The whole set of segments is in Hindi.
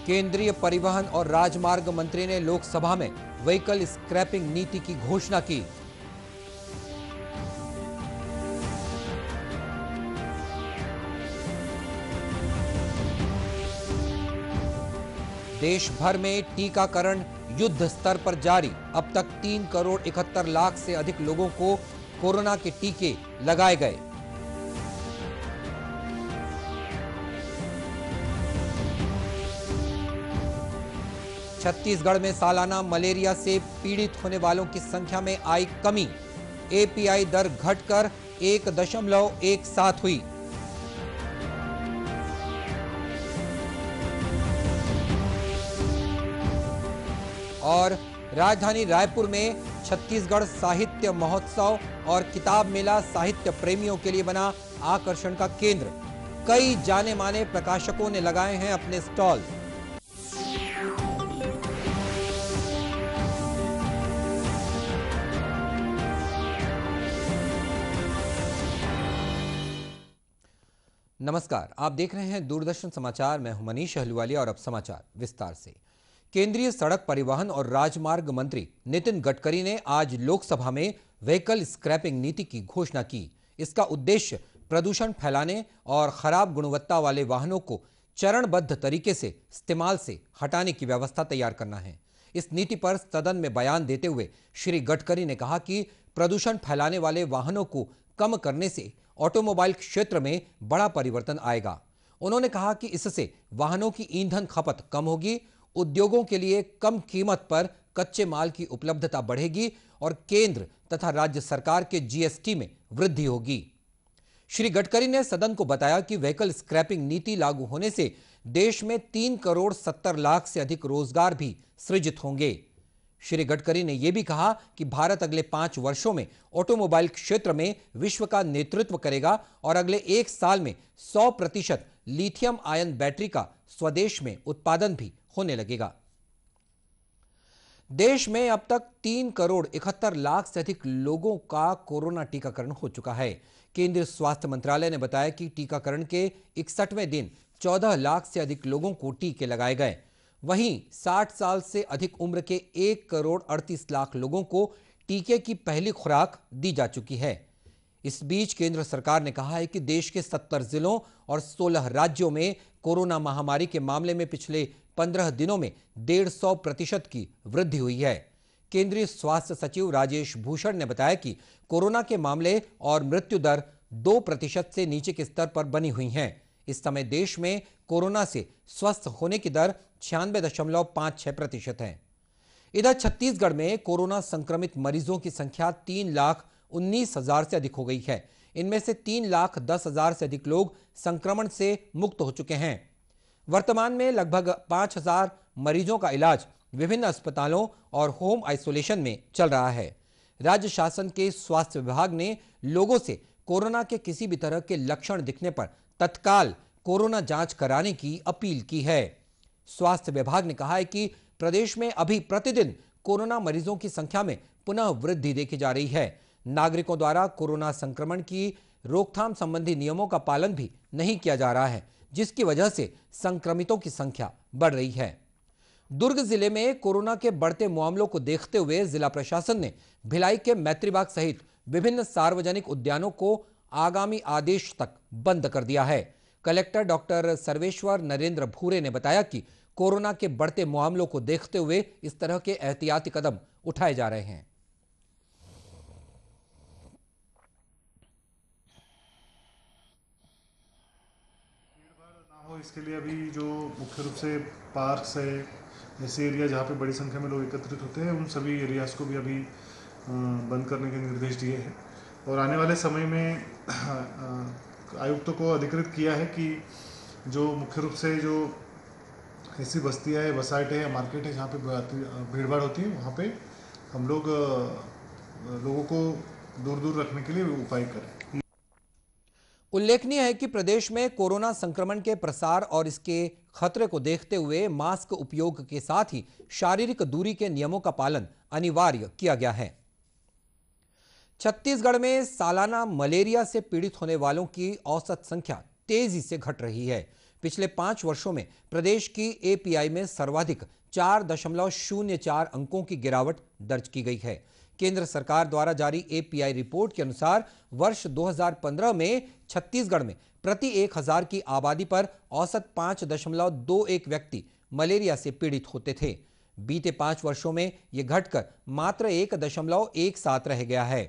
केंद्रीय परिवहन और राजमार्ग मंत्री ने लोकसभा में व्हीकल स्क्रैपिंग नीति की घोषणा की। देश भर में टीकाकरण युद्ध स्तर पर जारी। अब तक 3 करोड़ 71 लाख से अधिक लोगों को कोरोना के टीके लगाए गए। छत्तीसगढ़ में सालाना मलेरिया से पीड़ित होने वालों की संख्या में आई कमी। एपीआई दर घटकर 1.17 हुई। और राजधानी रायपुर में छत्तीसगढ़ साहित्य महोत्सव और किताब मेला साहित्य प्रेमियों के लिए बना आकर्षण का केंद्र। कई जाने माने प्रकाशकों ने लगाए हैं अपने स्टॉल। नमस्कार, आप देख रहे हैं दूरदर्शन समाचार। मैं हूं मनीष अहलूवालिया और अब समाचार विस्तार से। केंद्रीय सड़क परिवहन और राजमार्ग मंत्री नितिन गडकरी ने आज लोकसभा में व्हीकल स्क्रैपिंग नीति की घोषणा की। इसका उद्देश्य प्रदूषण फैलाने और खराब गुणवत्ता वाले वाहनों को चरणबद्ध तरीके से इस्तेमाल से हटाने की व्यवस्था तैयार करना है। इस नीति पर सदन में बयान देते हुए श्री गडकरी ने कहा कि प्रदूषण फैलाने वाले वाहनों को कम करने से ऑटोमोबाइल क्षेत्र में बड़ा परिवर्तन आएगा। उन्होंने कहा कि इससे वाहनों की ईंधन खपत कम होगी, उद्योगों के लिए कम कीमत पर कच्चे माल की उपलब्धता बढ़ेगी और केंद्र तथा राज्य सरकार के जीएसटी में वृद्धि होगी। श्री गडकरी ने सदन को बताया कि व्हीकल स्क्रैपिंग नीति लागू होने से देश में 3 करोड़ 70 लाख से अधिक रोजगार भी सृजित होंगे। श्री गडकरी ने यह भी कहा कि भारत अगले 5 वर्षों में ऑटोमोबाइल क्षेत्र में विश्व का नेतृत्व करेगा और अगले 1 साल में 100% लिथियम आयन बैटरी का स्वदेश में उत्पादन भी होने लगेगा। देश में अब तक 3 करोड़ 71 लाख से अधिक लोगों का कोरोना टीकाकरण हो चुका है। केंद्रीय स्वास्थ्य मंत्रालय ने बताया कि टीकाकरण के 61वें दिन 14 लाख से अधिक लोगों को टीके लगाए गए। वहीं 60 साल से अधिक उम्र के 1 करोड़ 38 लाख लोगों को टीके की पहली खुराक दी जा चुकी है। इस बीच केंद्र सरकार ने कहा है कि देश के 70 जिलों और 16 राज्यों में कोरोना महामारी के मामले में पिछले 15 दिनों में 150% की वृद्धि हुई है। केंद्रीय स्वास्थ्य सचिव राजेश भूषण ने बताया कि कोरोना के मामले और मृत्यु दर 2% से नीचे के स्तर पर बनी हुई हैं। इस समय देश में कोरोना से स्वस्थ होने की दर 96.56% है। इधर छत्तीसगढ़ में कोरोना संक्रमित मरीजों की संख्या 3,19,000 से अधिक हो गई है। इनमें से 3,10,000 से अधिक लोग संक्रमण से मुक्त हो चुके हैं। वर्तमान में लगभग 5,000 मरीजों का इलाज विभिन्न अस्पतालों और होम आइसोलेशन में चल रहा है। राज्य शासन के स्वास्थ्य विभाग ने लोगों से कोरोना के किसी भी तरह के लक्षण दिखने पर तत्काल कोरोना जांच कराने की अपील की है। स्वास्थ्य विभाग ने कहा है कि प्रदेश में अभी प्रतिदिन कोरोना मरीजों की संख्या में पुनः वृद्धि देखी जा रही है। नागरिकों द्वारा कोरोना संक्रमण की रोकथाम संबंधी नियमों का पालन भी नहीं किया जा रहा है, जिसकी वजह से संक्रमितों की संख्या बढ़ रही है। दुर्ग जिले में कोरोना के बढ़ते मामलों को देखते हुए जिला प्रशासन ने भिलाई के मैत्रीबाग सहित विभिन्न सार्वजनिक उद्यानों को आगामी आदेश तक बंद कर दिया है। कलेक्टर डॉक्टर सर्वेश्वर नरेंद्र भूरे ने बताया कि कोरोना के बढ़ते मामलों को देखते हुए इस तरह के एहतियाती कदम उठाए जा रहे हैं। इसके लिए अभी जो मुख्य रूप से पार्क्स है, ऐसे एरिया जहाँ पे बड़ी संख्या में लोग एकत्रित होते हैं, उन सभी एरियाज़ को भी अभी बंद करने के निर्देश दिए हैं। और आने वाले समय में आयुक्तों को अधिकृत किया है कि जो मुख्य रूप से जो ऐसी बस्तियाँ है, बसाइट है या मार्केट है जहाँ पे भीड़ भाड़ होती है, वहाँ पे हम लोग लोगों को दूर दूर रखने के लिए उपाय करें। उल्लेखनीय है कि प्रदेश में कोरोना संक्रमण के प्रसार और इसके खतरे को देखते हुए मास्क उपयोग के साथ ही शारीरिक दूरी के नियमों का पालन अनिवार्य किया गया है। छत्तीसगढ़ में सालाना मलेरिया से पीड़ित होने वालों की औसत संख्या तेजी से घट रही है। पिछले 5 वर्षों में प्रदेश की एपीआई में सर्वाधिक 4.04 अंकों की गिरावट दर्ज की गई है। केंद्र सरकार द्वारा जारी एपीआई रिपोर्ट के अनुसार वर्ष 2015 में छत्तीसगढ़ में प्रति 1000 की आबादी पर औसत 5.21 व्यक्ति मलेरिया से पीड़ित होते थे। बीते 5 वर्षों में यह घटकर मात्र 1.17 रह गया है।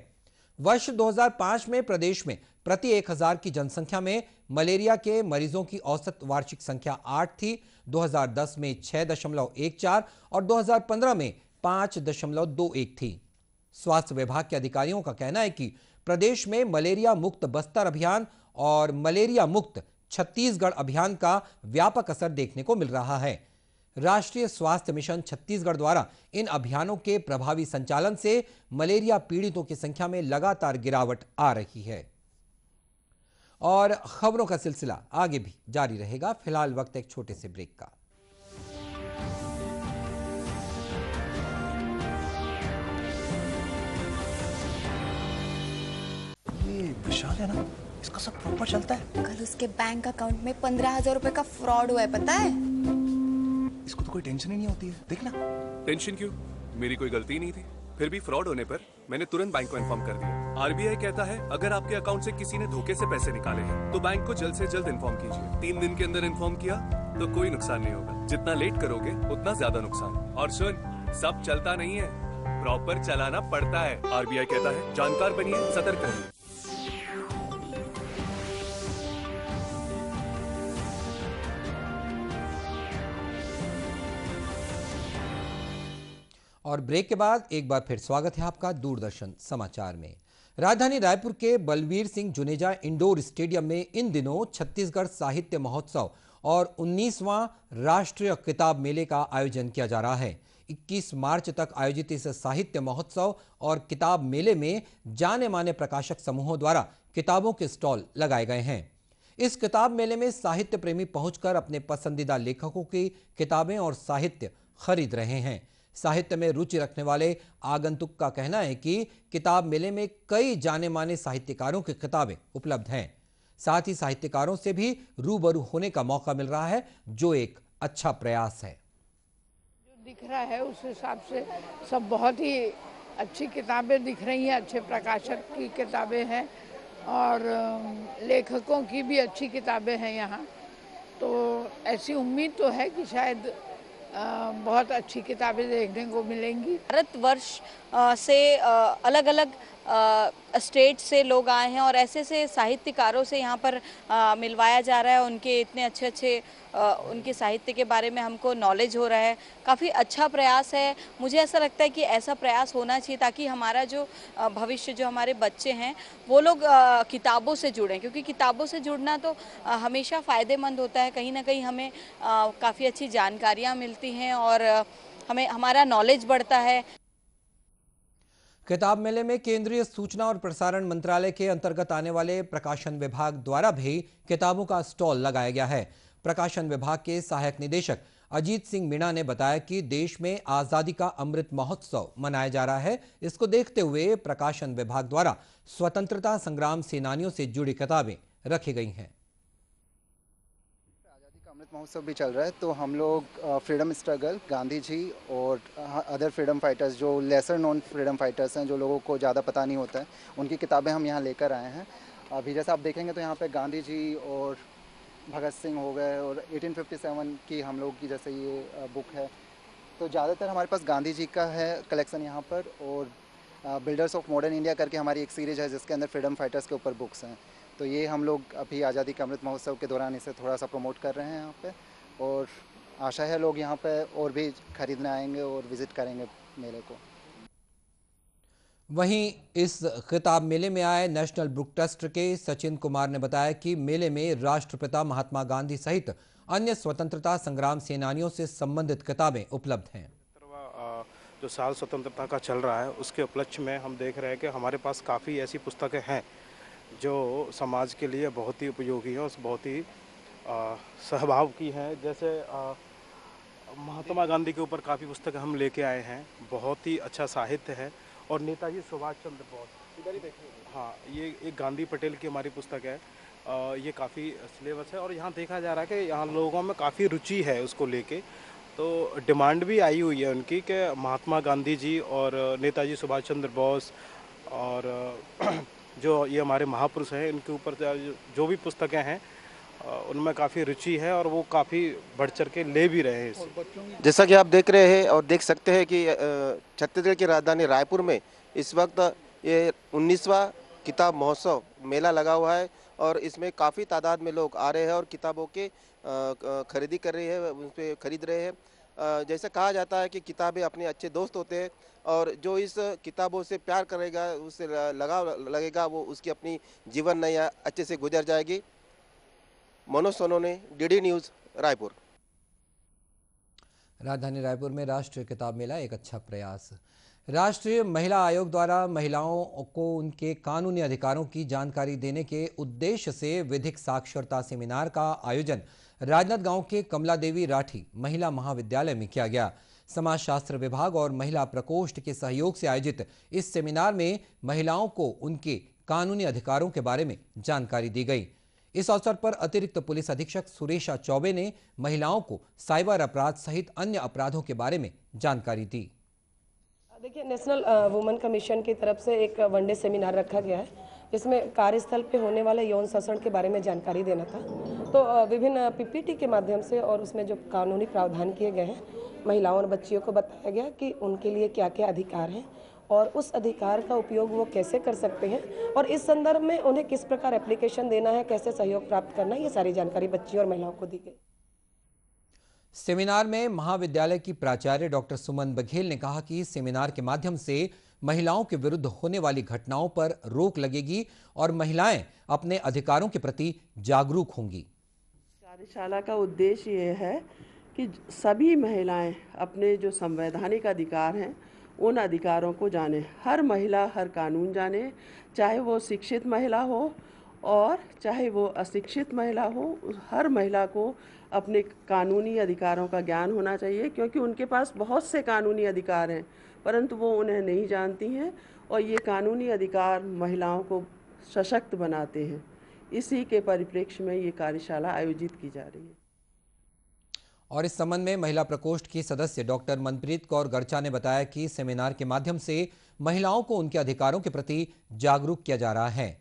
वर्ष 2005 में प्रदेश में प्रति 1000 की जनसंख्या में मलेरिया के मरीजों की औसत वार्षिक संख्या 8 थी। 2010 में 6.14 और 2015 में 5.21 थी। स्वास्थ्य विभाग के अधिकारियों का कहना है कि प्रदेश में मलेरिया मुक्त बस्तर अभियान और मलेरिया मुक्त छत्तीसगढ़ अभियान का व्यापक असर देखने को मिल रहा है। राष्ट्रीय स्वास्थ्य मिशन छत्तीसगढ़ द्वारा इन अभियानों के प्रभावी संचालन से मलेरिया पीड़ितों की संख्या में लगातार गिरावट आ रही है। और खबरों का सिलसिला आगे भी जारी रहेगा। फिलहाल वक्त एक छोटे से ब्रेक का। विशाल है ना, इसका सब प्रॉपर चलता है। कल उसके बैंक अकाउंट में 15,000 रुपए का फ्रॉड हुआ है, पता है? इसको तो कोई टेंशन ही नहीं होती है, देखना। टेंशन क्यों? मेरी कोई गलती नहीं थी। फिर भी फ्रॉड होने पर मैंने तुरंत बैंक को इन्फॉर्म कर दिया। आरबीआई कहता है अगर आपके अकाउंट से किसी ने धोखे से पैसे निकाले हैं तो बैंक को जल्द से जल्द इन्फॉर्म कीजिए। 3 दिन के अंदर इन्फॉर्म किया तो कोई नुकसान नहीं होगा। जितना लेट करोगे उतना ज्यादा नुकसान। और सुन, सब चलता नहीं है, प्रॉपर चलाना पड़ता है। आरबीआई कहता है जानकार बनिए, सतर्क रहिए। और ब्रेक के बाद एक बार फिर स्वागत है आपका दूरदर्शन समाचार में। राजधानी रायपुर के बलवीर सिंह जुनेजा इंडोर स्टेडियम में इन दिनों छत्तीसगढ़ साहित्य महोत्सव और 19वां राष्ट्रीय किताब मेले का आयोजन किया जा रहा है। 21 मार्च तक आयोजित इस साहित्य महोत्सव और किताब मेले में जाने माने प्रकाशक समूहों द्वारा किताबों के स्टॉल लगाए गए हैं। इस किताब मेले में साहित्य प्रेमी पहुंचकर अपने पसंदीदा लेखकों की किताबें और साहित्य खरीद रहे हैं। साहित्य में रुचि रखने वाले आगंतुक का कहना है कि किताब मेले में कई जाने माने साहित्यकारों की किताबें उपलब्ध हैं। साथ ही साहित्यकारों से भी रूबरू होने का मौका मिल रहा है, जो एक अच्छा प्रयास है। जो दिख रहा है उस हिसाब से सब बहुत ही अच्छी किताबें दिख रही हैं, अच्छे प्रकाशक की किताबें हैं और लेखकों की भी अच्छी किताबें हैं यहाँ। तो ऐसी उम्मीद तो है कि शायद बहुत अच्छी किताबें देखने को मिलेंगी। भारतवर्ष से अलग अलग स्टेट से लोग आए हैं और ऐसे से साहित्यकारों से यहाँ पर मिलवाया जा रहा है। उनके इतने अच्छे अच्छे उनके साहित्य के बारे में हमको नॉलेज हो रहा है। काफ़ी अच्छा प्रयास है। मुझे ऐसा लगता है कि ऐसा प्रयास होना चाहिए ताकि हमारा जो भविष्य, जो हमारे बच्चे हैं वो लोग किताबों से जुड़ें, क्योंकि किताबों से जुड़ना तो हमेशा फ़ायदेमंद होता है। कहीं ना कहीं हमें काफ़ी अच्छी जानकारियाँ मिलती हैं और हमें हमारा नॉलेज बढ़ता है। किताब मेले में केंद्रीय सूचना और प्रसारण मंत्रालय के अंतर्गत आने वाले प्रकाशन विभाग द्वारा भी किताबों का स्टॉल लगाया गया है। प्रकाशन विभाग के सहायक निदेशक अजीत सिंह मीणा ने बताया कि देश में आजादी का अमृत महोत्सव मनाया जा रहा है। इसको देखते हुए प्रकाशन विभाग द्वारा स्वतंत्रता संग्राम सेनानियों से जुड़ी किताबें रखी गई हैं। अमृत महोत्सव भी चल रहा है, तो हम लोग फ्रीडम स्ट्रगल, गांधी जी और अदर फ्रीडम फाइटर्स, जो लेसर नोन फ्रीडम फाइटर्स हैं, जो लोगों को ज़्यादा पता नहीं होता है, उनकी किताबें हम यहाँ लेकर आए हैं। अभी जैसे आप देखेंगे तो यहाँ पे गांधी जी और भगत सिंह हो गए और 1857 की हम लोग की जैसे ये बुक है। तो ज़्यादातर हमारे पास गांधी जी का है कलेक्शन यहाँ पर, और बिल्डर्स ऑफ मॉडर्न इंडिया करके हमारी एक सीरीज है जिसके अंदर फ्रीडम फाइटर्स के ऊपर बुक्स हैं। तो ये हम लोग अभी आज़ादी का अमृत महोत्सव के दौरान इसे थोड़ा सा प्रमोट कर रहे हैं यहाँ पे, और आशा है लोग यहाँ पे और भी खरीदने आएंगे और विज़िट करेंगे मेले को। वहीं इस किताब मेले में आए नेशनल बुक ट्रस्ट के सचिन कुमार ने बताया कि मेले में राष्ट्रपिता महात्मा गांधी सहित अन्य स्वतंत्रता संग्राम सेनानियों से संबंधित किताबें उपलब्ध हैं। जो साल स्वतंत्रता का चल रहा है उसके उपलक्ष्य में हम देख रहे हैं कि हमारे पास काफ़ी ऐसी पुस्तकें हैं जो समाज के लिए बहुत ही उपयोगी हैं और बहुत ही सहभाव की हैं। जैसे महात्मा गांधी के ऊपर काफ़ी पुस्तकें हम लेके आए हैं, बहुत ही अच्छा साहित्य है। और नेताजी सुभाष चंद्र बोस, इधर ही देखिए, हाँ, ये एक गांधी पटेल की हमारी पुस्तक है ये काफ़ी सिलेबस है और यहाँ देखा जा रहा है कि यहाँ लोगों में काफ़ी रुचि है उसको लेके। तो डिमांड भी आई हुई है उनकी कि महात्मा गांधी जी और नेताजी सुभाष चंद्र बोस और जो ये हमारे महापुरुष हैं इनके ऊपर जो भी पुस्तकें हैं उनमें काफ़ी रुचि है और वो काफ़ी बढ़ चढ़ के ले भी रहे हैं इसे। जैसा कि आप देख रहे हैं और देख सकते हैं कि छत्तीसगढ़ की राजधानी रायपुर में इस वक्त ये 19वां किताब महोत्सव मेला लगा हुआ है और इसमें काफ़ी तादाद में लोग आ रहे हैं और किताबों के खरीदी कर रहे हैं, उन पर खरीद रहे हैं। जैसे कहा जाता है कि किताबें अपने अच्छे दोस्त होते हैं और जो इस किताबों से प्यार करेगा, उससे लगाव लगेगा, वो उसकी अपनी जीवन नैया अच्छे से गुजर जाएगी। Manoj Sonone, DD news, Raipur. राजधानी रायपुर में राष्ट्रीय किताब मेला एक अच्छा प्रयास। राष्ट्रीय महिला आयोग द्वारा महिलाओं को उनके कानूनी अधिकारों की जानकारी देने के उद्देश्य से विधिक साक्षरता सेमिनार का आयोजन राजनांदगांव के कमला देवी राठी महिला महाविद्यालय में किया गया। समाजशास्त्र विभाग और महिला प्रकोष्ठ के सहयोग से आयोजित इस सेमिनार में महिलाओं को उनके कानूनी अधिकारों के बारे में जानकारी दी गई। इस अवसर पर अतिरिक्त पुलिस अधीक्षक सुरेशा चौबे ने महिलाओं को साइबर अपराध सहित अन्य अपराधों के बारे में जानकारी दी। देखिए, नेशनल वुमेन कमीशन की तरफ से एक वनडे सेमिनार रखा गया है जिसमें कार्यस्थल पे होने वाले यौन शोषण के बारे में जानकारी देना था। तो विभिन्न पीपीटी के माध्यम से और उसमें जो कानूनी प्रावधान किए गए हैं, महिलाओं और बच्चियों को बताया गया कि उनके लिए क्या क्या अधिकार हैं और उस अधिकार का उपयोग वो कैसे कर सकते हैं और इस संदर्भ में उन्हें किस प्रकार एप्लीकेशन देना है, कैसे सहयोग प्राप्त करना है, ये सारी जानकारी बच्चियों और महिलाओं को दी गई। सेमिनार में महाविद्यालय की प्राचार्य डॉक्टर सुमन बघेल ने कहा कि सेमिनार के माध्यम से महिलाओं के विरुद्ध होने वाली घटनाओं पर रोक लगेगी और महिलाएं अपने अधिकारों के प्रति जागरूक होंगी। कार्यशाला का उद्देश्य ये है कि सभी महिलाएं अपने जो संवैधानिक अधिकार हैं उन अधिकारों को जाने। हर महिला हर कानून जाने, चाहे वो शिक्षित महिला हो और चाहे वो अशिक्षित महिला हो। हर महिला को अपने कानूनी अधिकारों का ज्ञान होना चाहिए क्योंकि उनके पास बहुत से कानूनी अधिकार हैं परंतु वो उन्हें नहीं जानती हैं और ये कानूनी अधिकार महिलाओं को सशक्त बनाते हैं। इसी के परिप्रेक्ष्य में ये कार्यशाला आयोजित की जा रही है। और इस संबंध में महिला प्रकोष्ठ की सदस्य डॉक्टर मनप्रीत कौर गर्चा ने बताया कि सेमिनार के माध्यम से महिलाओं को उनके अधिकारों के प्रति जागरूक किया जा रहा है।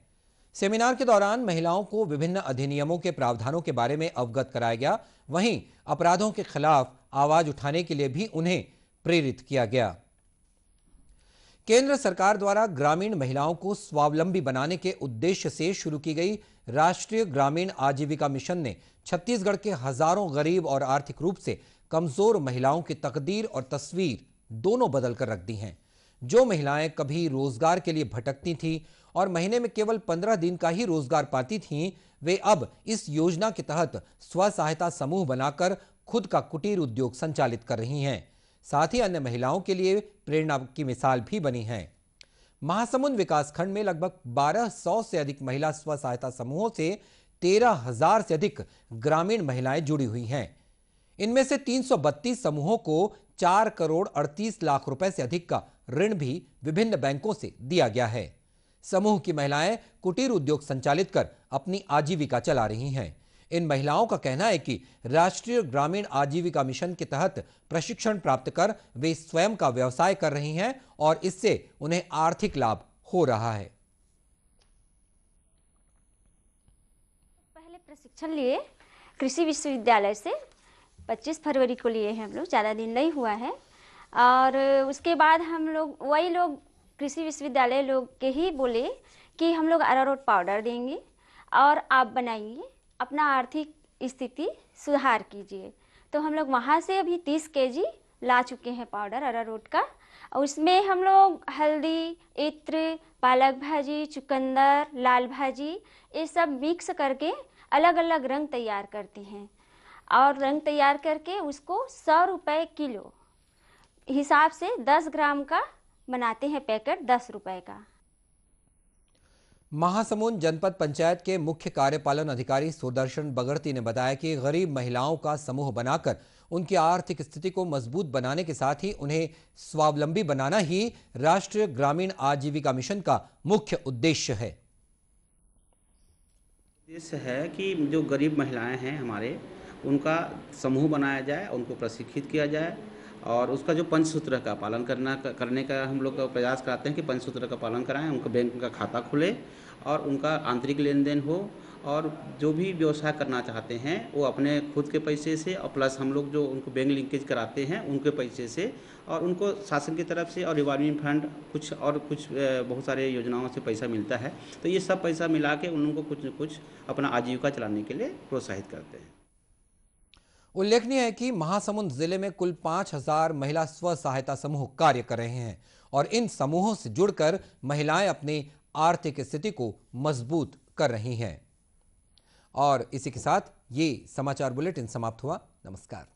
सेमिनार के दौरान महिलाओं को विभिन्न अधिनियमों के प्रावधानों के बारे में अवगत कराया गया। वहीं अपराधों के खिलाफ आवाज उठाने के लिए भी उन्हें प्रेरित किया गया। केंद्र सरकार द्वारा ग्रामीण महिलाओं को स्वावलंबी बनाने के उद्देश्य से शुरू की गई राष्ट्रीय ग्रामीण आजीविका मिशन ने छत्तीसगढ़ के हजारों गरीब और आर्थिक रूप से कमजोर महिलाओं की तकदीर और तस्वीर दोनों बदल कर रख दी हैं। जो महिलाएं कभी रोजगार के लिए भटकती थीं और महीने में केवल 15 दिन का ही रोजगार पाती थीं, वे अब इस योजना के तहत स्व सहायता समूह बनाकर खुद का कुटीर उद्योग संचालित कर रही हैं। साथ ही अन्य महिलाओं के लिए प्रेरणा की मिसाल भी बनी है। महासमुंद विकासखंड में लगभग 1200 से अधिक महिला स्व सहायता समूहों से 13,000 से अधिक ग्रामीण महिलाएं जुड़ी हुई हैं। इनमें से 332 समूहों को 4 करोड़ 38 लाख रुपए से अधिक का ऋण भी विभिन्न बैंकों से दिया गया है। समूह की महिलाएं कुटीर उद्योग संचालित कर अपनी आजीविका चला रही हैं। इन महिलाओं का कहना है कि राष्ट्रीय ग्रामीण आजीविका मिशन के तहत प्रशिक्षण प्राप्त कर वे स्वयं का व्यवसाय कर रही हैं और इससे उन्हें आर्थिक लाभ हो रहा है। पहले प्रशिक्षण लिए कृषि विश्वविद्यालय से 25 फरवरी को लिए हैं हम लोग, ज़्यादा दिन नहीं हुआ है। और उसके बाद हम लोग वही लोग कृषि विश्वविद्यालय लोग के ही बोले कि हम लोग अरारोट पाउडर देंगे और आप बनाइए, अपना आर्थिक स्थिति सुधार कीजिए। तो हम लोग वहाँ से अभी 30 केजी ला चुके हैं पाउडर अरारोट का। और उसमें हम लोग हल्दी, इत्र, पालक भाजी, चुकंदर, लाल भाजी ये सब मिक्स करके अलग अलग रंग तैयार करते हैं और रंग तैयार करके उसको 100 रुपये किलो हिसाब से 10 ग्राम का बनाते हैं पैकेट 10 रुपए का। महासमुंद जनपद पंचायत के मुख्य कार्यपालन अधिकारी सुदर्शन बगड़ती ने बताया कि गरीब महिलाओं का समूह बनाकर उनकी आर्थिक स्थिति को मजबूत बनाने के साथ ही उन्हें स्वावलंबी बनाना ही राष्ट्रीय ग्रामीण आजीविका मिशन का मुख्य उद्देश्य है। उद्देश्य है कि जो गरीब महिलाएं हैं हमारे, उनका समूह बनाया जाए, उनको प्रशिक्षित किया जाए और उसका जो पंचसूत्र का पालन करने का हम लोग का प्रयास कराते हैं कि पंचसूत्र का पालन कराएं, उनका बैंक का खाता खुले और उनका आंतरिक लेन देन हो और जो भी व्यवसाय करना चाहते हैं वो अपने खुद के पैसे से और प्लस हम लोग जो उनको बैंक लिंकेज कराते हैं उनके पैसे से और उनको शासन की तरफ से और रिवॉल्विंग फंड कुछ बहुत सारे योजनाओं से पैसा मिलता है। तो ये सब पैसा मिला के उनको कुछ न कुछ अपना आजीविका चलाने के लिए प्रोत्साहित करते हैं। उल्लेखनीय है कि महासमुंद जिले में कुल 5000 महिला स्व सहायता समूह कार्य कर रहे हैं और इन समूहों से जुड़कर महिलाएं अपनी आर्थिक स्थिति को मजबूत कर रही हैं। और इसी के साथ ये समाचार बुलेटिन समाप्त हुआ। नमस्कार।